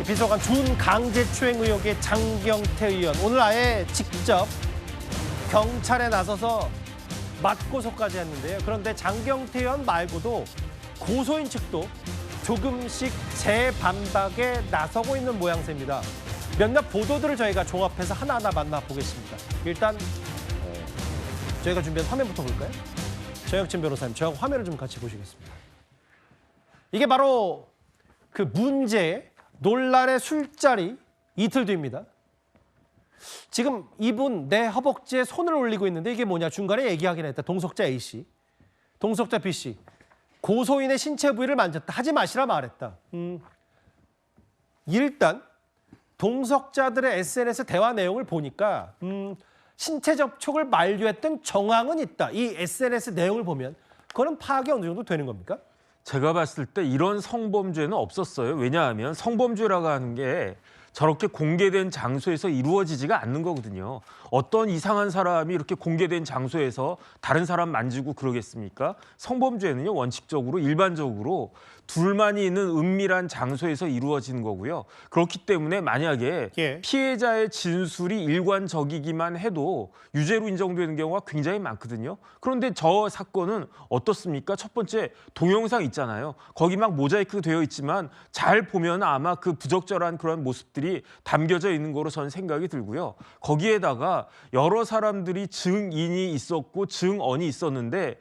비서관 준 강제추행 의혹의 장경태 의원 오늘 아예 직접 경찰에 나서서 맞고소까지 했는데요. 그런데 장경태 의원 말고도 고소인 측도 조금씩 재반박에 나서고 있는 모양새입니다. 몇몇 보도들을 저희가 종합해서 하나하나 만나보겠습니다. 일단 저희가 준비한 화면부터 볼까요? 정혁진 변호사님, 저하고 화면을 좀 같이 보시겠습니다. 이게 바로 그 문제, 논란의 술자리 이틀 뒤입니다. 지금 이분 내 허벅지에 손을 올리고 있는데 이게 뭐냐, 중간에 얘기하긴 했다. 동석자 A씨, 동석자 B씨. 고소인의 신체 부위를 만졌다. 하지 마시라 말했다. 일단 동석자들의 SNS 대화 내용을 보니까 신체 접촉을 만류했던 정황은 있다. 이 SNS 내용을 보면 그거는 파악이 어느 정도 되는 겁니까? 제가 봤을 때 이런 성범죄는 없었어요. 왜냐하면 성범죄라고 하는 게 저렇게 공개된 장소에서 이루어지지가 않는 거거든요. 어떤 이상한 사람이 이렇게 공개된 장소에서 다른 사람 만지고 그러겠습니까? 성범죄는요, 원칙적으로 일반적으로 둘만이 있는 은밀한 장소에서 이루어지는 거고요. 그렇기 때문에 만약에 피해자의 진술이 일관적이기만 해도 유죄로 인정되는 경우가 굉장히 많거든요. 그런데 저 사건은 어떻습니까? 첫 번째 동영상 있잖아요. 거기 막 모자이크 되어 있지만 잘 보면 아마 그 부적절한 그런 모습들이 담겨져 있는 거로 저는 생각이 들고요. 거기에다가 여러 사람들이 증인이 있었고 증언이 있었는데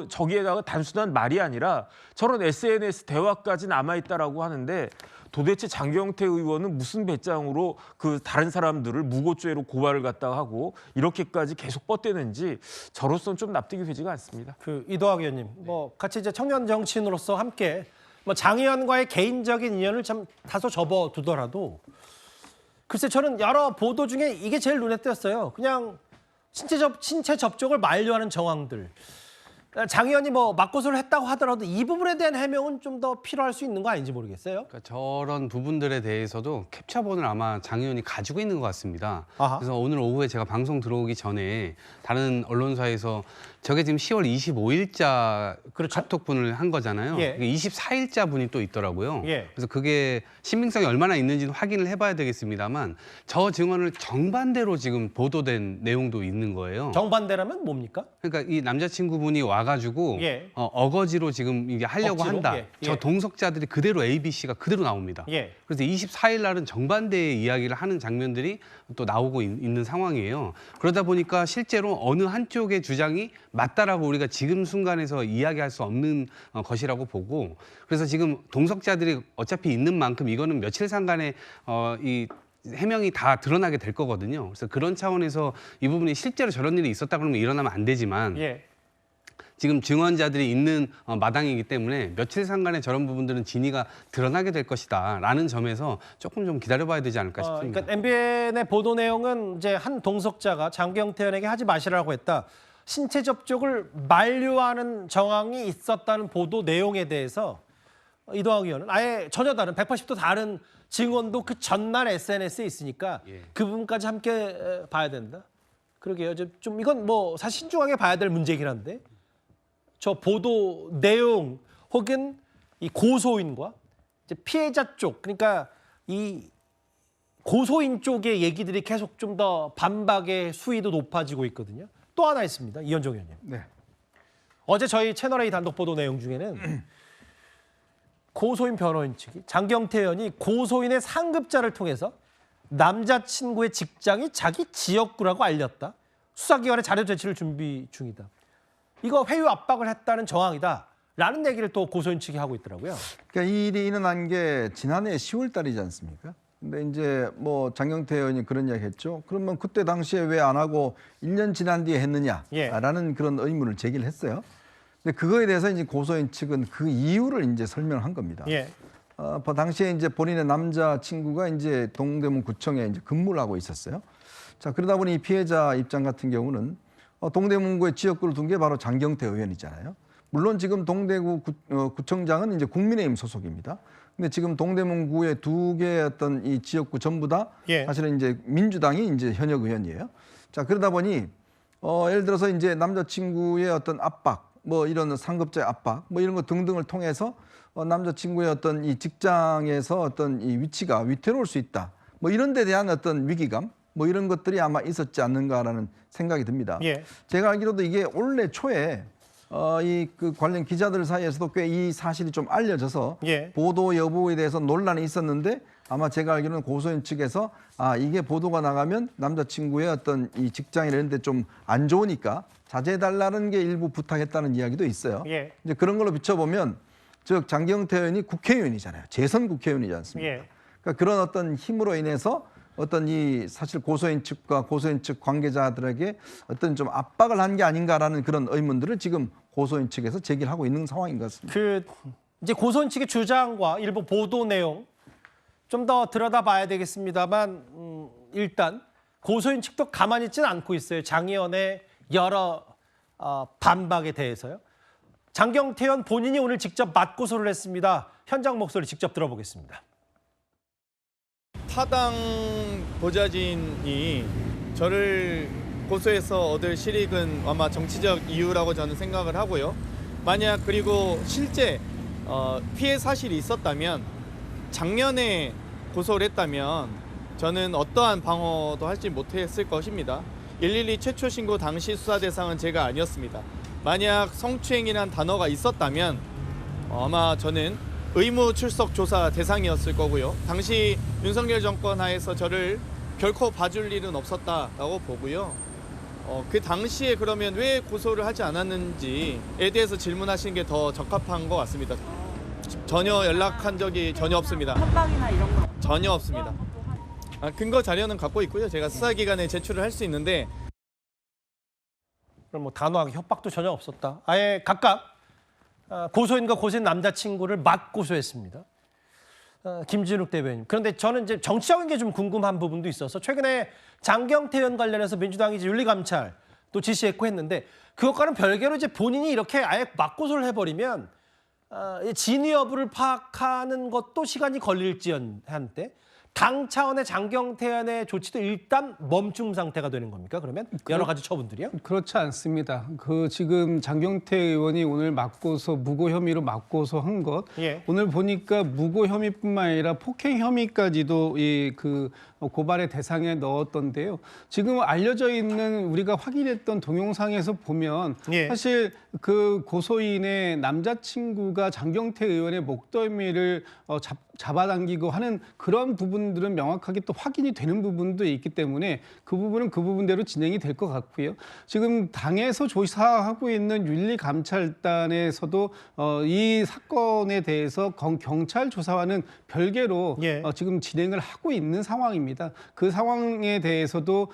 저기에다가 단순한 말이 아니라 저런 SNS 대화까지 남아있다라고 하는데 도대체 장경태 의원은 무슨 배짱으로 그 다른 사람들을 무고죄로 고발을 갖다가 하고 이렇게까지 계속 뻗대는지 저로서는 좀 납득이 되지가 않습니다. 이도학 의원님, 뭐 같이 이제 청년 정치인으로서 함께 뭐 장 의원과의 개인적인 인연을 참 다소 접어두더라도 글쎄 저는 여러 보도 중에 이게 제일 눈에 띄었어요. 그냥 신체 접촉을 만류하는 정황들. 장 의원이 뭐 맞고소를 했다고 하더라도 이 부분에 대한 해명은 좀 더 필요할 수 있는 거 아닌지 모르겠어요. 그러니까 저런 부분들에 대해서도 캡처본을 아마 장 의원이 가지고 있는 것 같습니다. 아하. 그래서 오늘 오후에 제가 방송 들어오기 전에 다른 언론사에서 저게 지금 10월 25일자 그렇죠. 카톡분을 한 거잖아요. 예. 24일자 분이 또 있더라고요. 예. 그래서 그게 신빙성이 얼마나 있는지는 확인을 해봐야 되겠습니다만 저 증언을 정반대로 지금 보도된 내용도 있는 거예요. 정반대라면 뭡니까? 그러니까 이 남자친구분이 와가지고 예. 어거지로 지금 이게 하려고 억지로? 한다. 예. 저 동석자들이 그대로 A, B, C가 그대로 나옵니다. 예. 그래서 24일 날은 정반대의 이야기를 하는 장면들이 또 나오고 있는 상황이에요. 그러다 보니까 실제로 어느 한쪽의 주장이 맞다라고 우리가 지금 순간에서 이야기할 수 없는 것이라고 보고, 그래서 지금 동석자들이 어차피 있는 만큼 이거는 며칠 상간에 이 해명이 다 드러나게 될 거거든요. 그래서 그런 차원에서 이 부분이 실제로 저런 일이 있었다 그러면 일어나면 안 되지만 예. 지금 증언자들이 있는 마당이기 때문에 며칠 상간에 저런 부분들은 진위가 드러나게 될 것이다 라는 점에서 조금 좀 기다려봐야 되지 않을까 싶습니다. 그러니까 MBN의 보도 내용은 이제 한 동석자가 장경태 의원에게 하지 마시라고 했다. 신체 접촉을 만류하는 정황이 있었다는 보도 내용에 대해서 이도학 의원은 아예 전혀 다른 180도 다른 증언도 그 전날 SNS에 있으니까 그 부분까지 함께 봐야 된다. 그러게요. 좀 이건 뭐 사실 신중하게 봐야 될 문제긴 한데 저 보도 내용 혹은 이 고소인과 이제 피해자 쪽, 그러니까 이 고소인 쪽의 얘기들이 계속 좀 더 반박의 수위도 높아지고 있거든요. 또 하나 있습니다. 이현정 의원님. 네. 어제 저희 채널A 단독 보도 내용 중에는 고소인 변호인 측이 장경태 의원이 고소인의 상급자를 통해서 남자친구의 직장이 자기 지역구라고 알렸다. 수사기관에 자료 제출을 준비 중이다. 이거 회유 압박을 했다는 정황이다. 라는 얘기를 또 고소인 측이 하고 있더라고요. 그러니까 이 일이 일어난 게 지난해 10월 달이지 않습니까? 근데 이제 뭐 장경태 의원이 그런 이야기 했죠. 그러면 그때 당시에 왜 안 하고 1년 지난 뒤에 했느냐라는 그런 의문을 제기를 했어요. 근데 그거에 대해서 이제 고소인 측은 그 이유를 이제 설명한 겁니다. 예. 당시에 이제 본인의 남자친구가 이제 동대문 구청에 이제 근무를 하고 있었어요. 자, 그러다 보니 피해자 입장 같은 경우는 동대문구에 지역구를 둔 게 바로 장경태 의원이잖아요. 물론 지금 동대구 구청장은 이제 국민의힘 소속입니다. 근데 지금 동대문구의 두 개의 어떤 이 지역구 전부 다 사실은 이제 민주당이 이제 현역 의원이에요. 자, 그러다 보니 예를 들어서 이제 남자친구의 어떤 압박 뭐 이런 상급자의 압박 뭐 이런 거 등등을 통해서 남자친구의 어떤 이 직장에서 어떤 이 위치가 위태로울 수 있다. 뭐 이런 데 대한 어떤 위기감 뭐 이런 것들이 아마 있었지 않는가라는 생각이 듭니다. 예. 제가 알기로도 이게 올해 초에 이 그 관련 기자들 사이에서도 꽤 이 사실이 좀 알려져서 예. 보도 여부에 대해서 논란이 있었는데 아마 제가 알기로는 고소인 측에서 이게 보도가 나가면 남자친구의 어떤 이 직장이나 이런 데 좀 안 좋으니까 자제해달라는 게 일부 부탁했다는 이야기도 있어요. 예. 이제 그런 걸로 비춰보면 즉 장경태 의원이 국회의원이잖아요. 재선 국회의원이지 않습니까? 예. 그러니까 그런 어떤 힘으로 인해서 어떤 이 사실 고소인 측과 고소인 측 관계자들에게 어떤 좀 압박을 한 게 아닌가라는 그런 의문들을 지금 고소인 측에서 제기를 하고 있는 상황인 것 같습니다. 이제 고소인 측의 주장과 일부 보도 내용 좀 더 들여다봐야 되겠습니다만 일단 고소인 측도 가만히 있지는 않고 있어요. 장 의원의 여러 반박에 대해서요. 장경태 의원 본인이 오늘 직접 맞고소를 했습니다. 현장 목소리 직접 들어보겠습니다. 타당 보좌진이 저를 고소해서 얻을 실익은 아마 정치적 이유라고 저는 생각을 하고요. 만약 그리고 실제 피해 사실이 있었다면 작년에 고소를 했다면 저는 어떠한 방어도 하지 못했을 것입니다. 112 최초 신고 당시 수사 대상은 제가 아니었습니다. 만약 성추행이라는 단어가 있었다면 아마 저는 의무 출석 조사 대상이었을 거고요. 당시 윤석열 정권 하에서 저를 결코 봐줄 일은 없었다라고 보고요. 그 당시에 그러면 왜 고소를 하지 않았는지에 대해서 질문하시는 게 더 적합한 것 같습니다. 전혀 연락한 적이 전혀 없습니다. 협박이나 이런 거 전혀 없습니다. 근거 자료는 갖고 있고요. 제가 수사기관에 제출을 할 수 있는데 그럼 뭐 단호하게 협박도 전혀 없었다. 아예 각각 고소인과 고소인 남자친구를 맞고소했습니다. 김진욱 대변인. 그런데 저는 이제 정치적인 게 좀 궁금한 부분도 있어서 최근에 장경태 의원 관련해서 민주당이 이제 윤리감찰 또 지시했고 했는데 그것과는 별개로 이제 본인이 이렇게 아예 맞고소를 해버리면 진위 여부를 파악하는 것도 시간이 걸릴지언한데 당 차원의 장경태 의원의 조치도 일단 멈춤 상태가 되는 겁니까? 그러면 여러 가지 처분들이요? 그렇지 않습니다. 지금 장경태 의원이 오늘 맞고소 무고 혐의로 맞고소한 것 예. 오늘 보니까 무고 혐의뿐만 아니라 폭행 혐의까지도 고발의 대상에 넣었던데요. 지금 알려져 있는 우리가 확인했던 동영상에서 보면 예. 사실 그 고소인의 남자친구가 장경태 의원의 목덜미를 잡아당기고 하는 그런 부분들은 명확하게 또 확인이 되는 부분도 있기 때문에 그 부분은 그 부분대로 진행이 될 것 같고요. 지금 당에서 조사하고 있는 윤리감찰단에서도 이 사건에 대해서 경찰 조사와는 별개로 예. 지금 진행을 하고 있는 상황입니다. 그 상황에 대해서도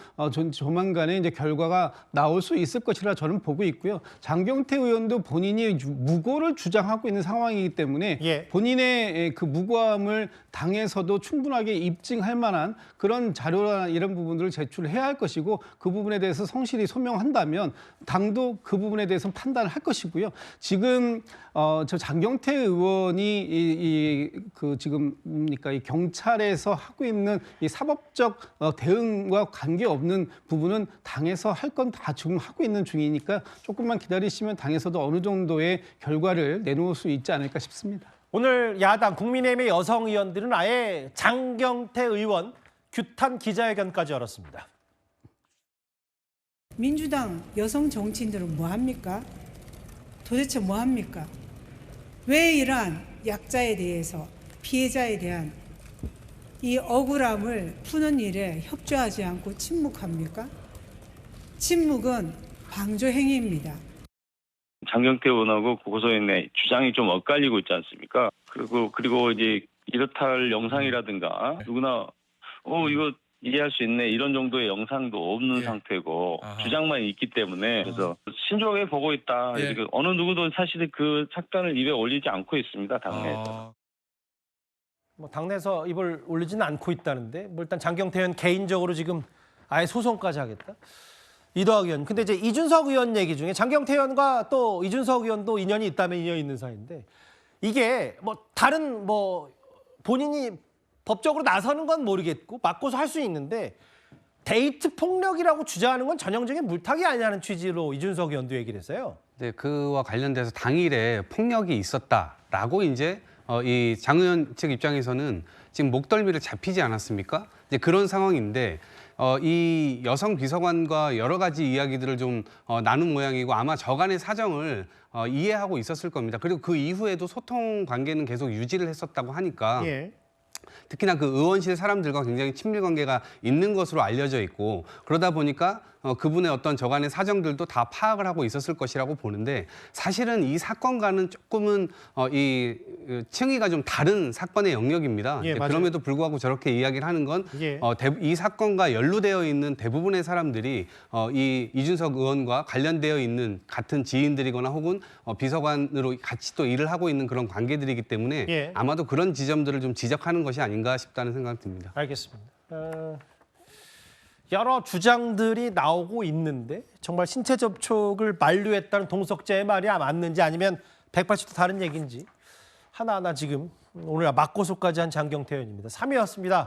조만간에 이제 결과가 나올 수 있을 것이라 저는 보고 있고요. 장경태 의원도 본인이 무고를 주장하고 있는 상황이기 때문에 예. 본인의 그 무고함을 당에서도 충분하게 입증할 만한 그런 자료나 이런 부분들을 제출해야 할 것이고 그 부분에 대해서 성실히 소명한다면 당도 그 부분에 대해서 판단을 할 것이고요. 지금 저 장경태 의원이 지금 뭡니까 이 경찰에서 하고 있는 이 사법적 대응과 관계없는 부분은 당에서 할 건 다 지금 하고 있는 중이니까 조금만 기다리시면 당에서도 어느 정도의 결과를 내놓을 수 있지 않을까 싶습니다. 오늘 야당 국민의힘의 여성 의원들은 아예 장경태 의원 규탄 기자회견까지 열었습니다. 민주당 여성 정치인들은 뭐 합니까? 도대체 뭐 합니까? 왜 이러한 약자에 대해서 피해자에 대한 이 억울함을 푸는 일에 협조하지 않고 침묵합니까? 침묵은 방조 행위입니다. 장경태 의원하고 고소인의 주장이 좀 엇갈리고 있지 않습니까? 그리고 이제 이렇다 할 영상이라든가 누구나 이거 이해할 수 있네 이런 정도의 영상도 없는 상태고 주장만 있기 때문에 그래서 신중하게 보고 있다. 어느 누구도 사실 그 사건을 입에 올리지 않고 있습니다. 당내에서. 뭐 당내에서 입을 올리지는 않고 있다는데 뭐 일단 장경태 의원 개인적으로 지금 아예 소송까지 하겠다. 이도학 의원. 근데 이제 이준석 의원 얘기 중에 장경태 의원과 또 이준석 의원도 인연이 있다면 인연이 있는 사이인데 이게 뭐 다른 뭐 본인이 법적으로 나서는 건 모르겠고 맞고서 할 수 있는데 데이트 폭력이라고 주장하는 건 전형적인 물타기 아니냐는 취지로 이준석 의원도 얘기를 했어요. 네, 그와 관련돼서 당일에 폭력이 있었다라고 이제 이 장 의원 측 입장에서는 지금 목덜미를 잡히지 않았습니까? 이제 그런 상황인데 이 여성 비서관과 여러 가지 이야기들을 좀 나눈 모양이고 아마 저간의 사정을 이해하고 있었을 겁니다. 그리고 그 이후에도 소통 관계는 계속 유지를 했었다고 하니까 예. 특히나 그 의원실 사람들과 굉장히 친밀 관계가 있는 것으로 알려져 있고 그러다 보니까 그분의 어떤 저간의 사정들도 다 파악을 하고 있었을 것이라고 보는데 사실은 이 사건과는 조금은 이 층위가 좀 다른 사건의 영역입니다. 예, 맞아요. 그럼에도 불구하고 저렇게 이야기를 하는 건 예. 이 사건과 연루되어 있는 대부분의 사람들이 이 이준석 의원과 관련되어 있는 같은 지인들이거나 혹은 비서관으로 같이 또 일을 하고 있는 그런 관계들이기 때문에 예. 아마도 그런 지점들을 좀 지적하는 것이 아닌가 싶다는 생각이 듭니다. 알겠습니다. 여러 주장들이 나오고 있는데 정말 신체 접촉을 만류했다는 동석자의 말이 맞는지 아니면 180도 다른 얘기인지 하나하나 지금 오늘 맞고소까지 한 장경태 의원입니다. 3위였습니다.